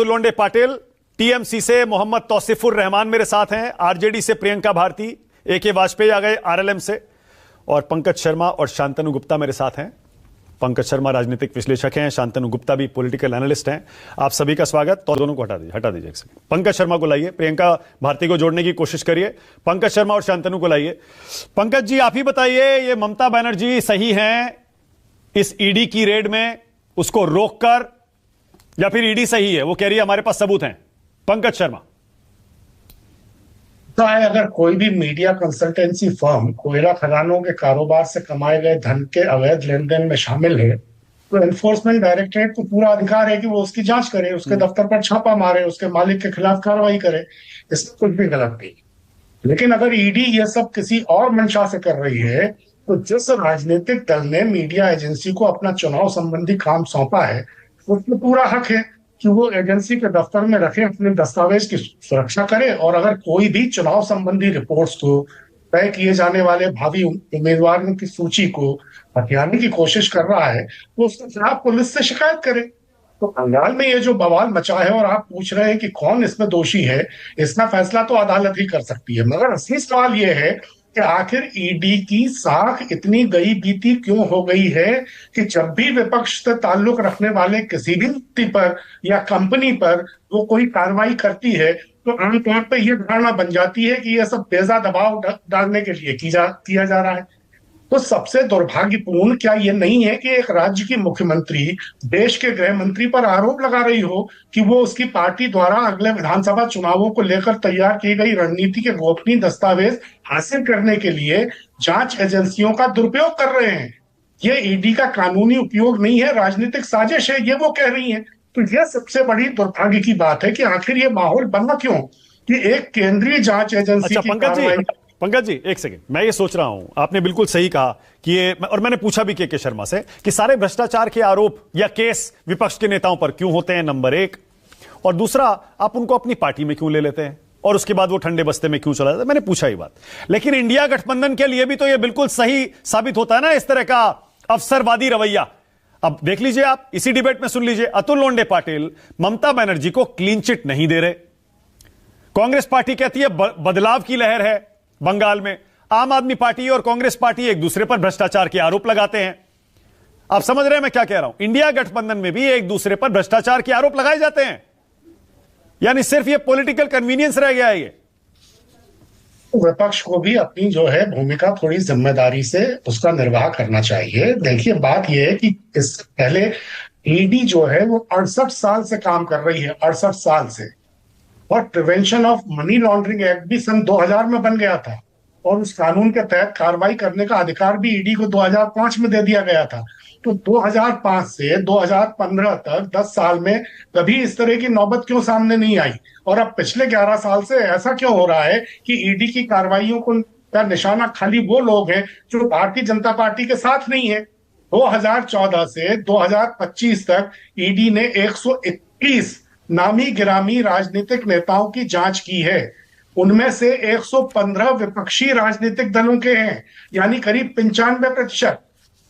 लोंडे Patil, TMC से मोहम्मद तौसीफुर रहमान मेरे साथ हैं, आरजेडी से प्रियंका भारती, एके वाजपेयी आ गए आरएलएम से, और पंकज शर्मा और शांतनु गुप्ता मेरे साथ हैं। पंकज शर्मा राजनीतिक विश्लेषक हैं, शांतनु गुप्ता भी पॉलिटिकल एनालिस्ट हैं। आप सभी का स्वागत। तो दोनों को हटा दीजिए एक सेकंड। पंकज शर्मा को लाइए, प्रियंका भारती को जोड़ने की कोशिश करिए। पंकज शर्मा और शांतनु को लाइए। पंकज जी, आप ही बताइए, ये ममता बनर्जी सही हैं इस ईडी की रेड में, उसको रोककर, या फिर ईडी सही है, वो कह रही है हमारे पास सबूत हैं? पंकज शर्मा। तो है, अगर कोई भी मीडिया कंसल्टेंसी फर्म कोयला खदानों के कारोबार से कमाए गए धन के अवैध लेन देन में शामिल है, तो एनफोर्समेंट डायरेक्टरेट को पूरा अधिकार है कि वो उसकी जांच करे, उसके दफ्तर पर छापा मारे, उसके मालिक के खिलाफ कार्रवाई करे। इसमें कुछ भी गलत नहीं। लेकिन अगर ईडी ये सब किसी और मंशा से कर रही है, तो जिस राजनीतिक दल ने मीडिया एजेंसी को अपना चुनाव संबंधी काम सौंपा है, उसमें पूरा हक है कि वो एजेंसी के दफ्तर में रखे, अपने दस्तावेज की सुरक्षा करे, और अगर कोई भी चुनाव संबंधी रिपोर्ट्स को, तय किए जाने वाले भावी उम्मीदवारों की सूची को हथियाने की कोशिश कर रहा है, तो उसके खिलाफ पुलिस से शिकायत करे। तो बंगाल में ये जो बवाल मचा है, और आप पूछ रहे हैं कि कौन इसमें दोषी है, इसका फैसला तो अदालत ही कर सकती है। मगर असली सवाल ये है कि आखिर ईडी की साख इतनी गई बीती क्यों हो गई है कि जब भी विपक्ष से ताल्लुक रखने वाले किसी भी व्यक्ति पर या कंपनी पर वो कोई कार्रवाई करती है, तो आमतौर पर यह धारणा बन जाती है कि यह सब बेजा दबाव डालने के लिए किया जा रहा है। तो सबसे दुर्भाग्यपूर्ण क्या ये नहीं है कि एक राज्य की मुख्यमंत्री देश के गृह मंत्री पर आरोप लगा रही हो कि वो उसकी पार्टी द्वारा अगले विधानसभा चुनावों को लेकर तैयार की गई रणनीति के गोपनीय दस्तावेज हासिल करने के लिए जांच एजेंसियों का दुरुपयोग कर रहे हैं। ये ईडी का कानूनी उपयोग नहीं है, राजनीतिक साजिश है, ये वो कह रही है। तो यह सबसे बड़ी दुर्भाग्य की बात है कि आखिर ये माहौल बना क्यों कि एक केंद्रीय जांच एजेंसी की कार्रवाई। पंकज जी एक सेकंड, मैं ये सोच रहा हूं, आपने बिल्कुल सही कहा कि ये, और मैंने पूछा भी के शर्मा से कि सारे भ्रष्टाचार के आरोप या केस विपक्ष के नेताओं पर क्यों होते हैं, नंबर एक, और दूसरा, आप उनको अपनी पार्टी में क्यों ले लेते हैं और उसके बाद वो ठंडे बस्ते में क्यों चला जाता है? मैंने पूछा ही बात। लेकिन इंडिया गठबंधन के लिए भी तो ये बिल्कुल सही साबित होता है ना, इस तरह का अवसरवादी रवैया। अब देख लीजिए, आप इसी डिबेट में सुन लीजिए, अतुल लोंडे पाटिल ममता बनर्जी को क्लीन चिट नहीं दे रहे। कांग्रेस पार्टी कहती है बदलाव की लहर है बंगाल में। आम आदमी पार्टी और कांग्रेस पार्टी एक दूसरे पर भ्रष्टाचार के आरोप लगाते हैं। आप समझ रहे हैं मैं क्या कह रहा हूं? इंडिया गठबंधन में भी एक दूसरे पर भ्रष्टाचार के आरोप लगाए जाते हैं, यानी सिर्फ ये पॉलिटिकल कन्वीनियंस रह गया है। ये विपक्ष को भी अपनी जो है भूमिका थोड़ी जिम्मेदारी से उसका निर्वाह करना चाहिए। देखिए, बात यह है कि इससे पहले ईडी जो है वो 68 साल से काम कर रही है, 68 साल से, और prevention of money laundering act भी सन 2000 में बन गया था, और उस कानून के तहत कार्रवाई करने का अधिकार भी ईडी को 2005 में दे दिया गया था। तो 2005 से 2015 तक 10 साल में कभी इस तरह की नौबत क्यों सामने नहीं आई? और अब पिछले 11 साल से ऐसा क्यों हो रहा है कि ईडी की कार्रवाइयों का निशाना खाली वो लोग हैं जो भारतीय जनता पार्टी के साथ नहीं है? 2014 से 2025 तक ईडी ने 121 नामी गिरामी राजनीतिक नेताओं की जांच की है। उनमें से 115 विपक्षी राजनीतिक दलों के हैं, यानी करीब 95%।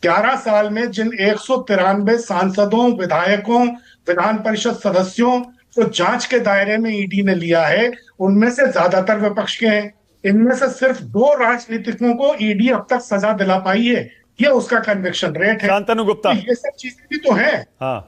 11 साल में जिन 193 सांसदों, विधायकों, विधान परिषद सदस्यों को जांच के दायरे में ईडी ने लिया है, उनमें से ज्यादातर विपक्ष के हैं। इनमें से सिर्फ 2 राजनीतिकों को ईडी अब तक सजा दिला पाई है। ये उसका कन्विक्शन रेट है। शांतनु गुप्ता, तो ये सब चीजें भी तो है। हाँ।